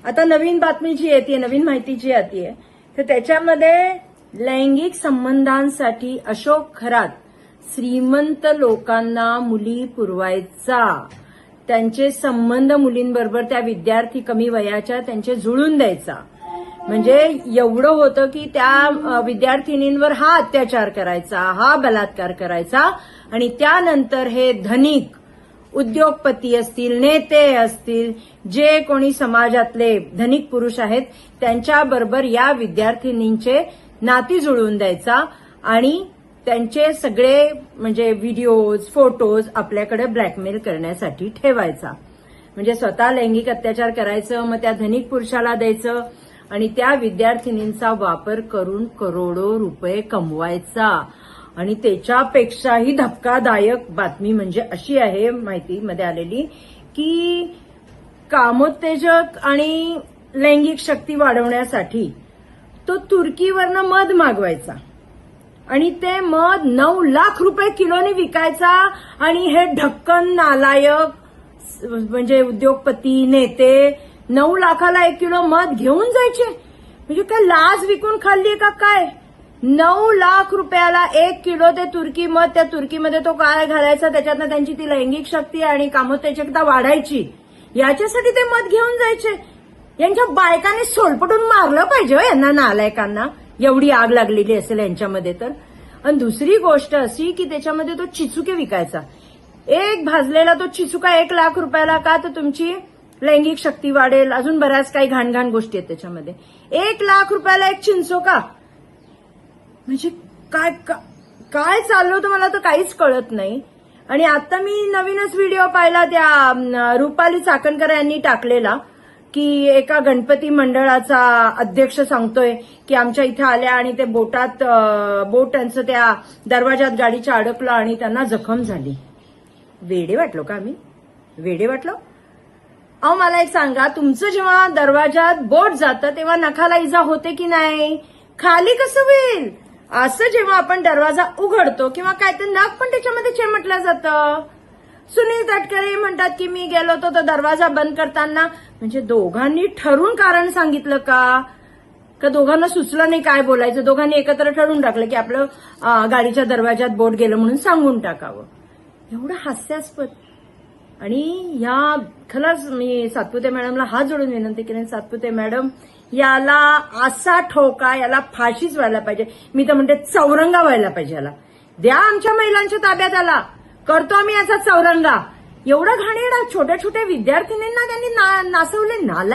आता नवीन बातमी जी येते, नवीन माहिती जी येते, तर त्याच्यामध्ये लैंगिक संबंधांसाठी अशोक खरात श्रीमंत लोकांना मुली पुरवायचा, त्यांचे संबंध मुलींबरोबर त्या विद्यार्थी कमी वयाच्या त्यांचे जुळून द्यायचा. म्हणजे एवढं होतं की त्या विद्यार्थिनींवर हा अत्याचार करायचा, हा बलात्कार करायचा आणि त्यानंतर हे धनिक उद्योगपती असतील, नेते असतील, जे कोणी समाजातले धनिक पुरुष आहेत त्यांच्याबरोबर या विद्यार्थिनींचे नाती जुळवून द्यायचा आणि त्यांचे सगळे म्हणजे व्हिडिओज, फोटोज आपल्याकडे ब्लॅकमेल करण्यासाठी ठेवायचा. म्हणजे स्वतः लैंगिक अत्याचार करायचं, मग त्या धनिक पुरुषाला द्यायचं आणि त्या विद्यार्थिनींचा वापर करून करोडो रुपये कमवायचा. आणि त्याच्यापेक्षाही धक्कादायक बातमी म्हणजे अशी आहे माहितीमध्ये आलेली की कामोत्तेजक आणि लैंगिक शक्ती वाढवण्यासाठी तो तुर्कीवरनं मध मागवायचा आणि ते मध 9 लाख रुपये किलोने विकायचा. आणि हे ढक्कन नालायक म्हणजे उद्योगपती, नेते 9 लाखाला 1 किलो मध घेऊन जायचे. म्हणजे काय लाज विकून खाल्लीये का काय? 9 लाख रुपयाला 1 किलो ते तुर्की मध. त्या तुर्कीमध्ये तो काय घालायचा, त्याच्यातनं त्यांची ती लैंगिक शक्ती आणि कामोत्तेजकता वाढायची. याच्यासाठी ते मध घेऊन जायचे. यांच्या बायकाने सोलपटून मारलं पाहिजे यांना, नालायकांना. एवढी आग लागलेली असेल यांच्यामध्ये तर. आणि दुसरी गोष्ट अशी की त्याच्यामध्ये तो चिचुके विकायचा. एक भाजलेला तो चिचुका 1 लाख रुपयाला का, तर तुमची लैंगिक शक्ती वाढेल, अजून बऱ्याच काही घाणघाण गोष्टी आहेत त्याच्यामध्ये. 1 लाख रुपयाला एक चिंचोका. म्हणजे काय काय चाललं होतं मला तर काहीच कळत नाही. आणि आता मी नवीनच व्हिडिओ पाहिला, त्या रुपाली चाकणकर यांनी टाकलेला की एका गणपती मंडळाचा अध्यक्ष सांगतोय की आमच्या इथे आल्या आणि ते बोट त्यांचं त्या दरवाजात गाडीच्या अडकलं आणि त्यांना जखम झाली. वेडे वाटलो का आम्ही? वेडे वाटलो? अहो मला एक सांगा, तुमचं जेव्हा दरवाजात बोट जातं तेव्हा नखाला इजा होते की नाही? खाली कसं होईल? असं जेव्हा आपण दरवाजा उघडतो किंवा काय तर नख पण त्याच्यामध्ये चिमटलं जातं. सुनील तटकरे म्हणतात की मी गेलो होतो तो दरवाजा बंद करताना. म्हणजे दोघांनी ठरून कारण सांगितलं का दोघांना सुचलं नाही काय बोलायचं? दोघांनी एकत्र ठरवून टाकलं की आपलं गाडीच्या दरवाजात बोट गेलं म्हणून सांगून टाकावं. एवढं हास्यास्पद. आणि या खलाच मी सातपुते मॅडमला हात जोडून विनंती केली, सातपुते मॅडम याला असा ठोका, याला फाशीच व्हायला पाहिजे. मी तर म्हणते चौरंगा व्हायला पाहिजे. याला द्या आमच्या महिलांच्या ताब्यात, आला करतो आम्ही याचा चौरंगा. एवढा घाणेरडा छोट्या छोट्या विद्यार्थिनींना त्यांनी नासवले, नाला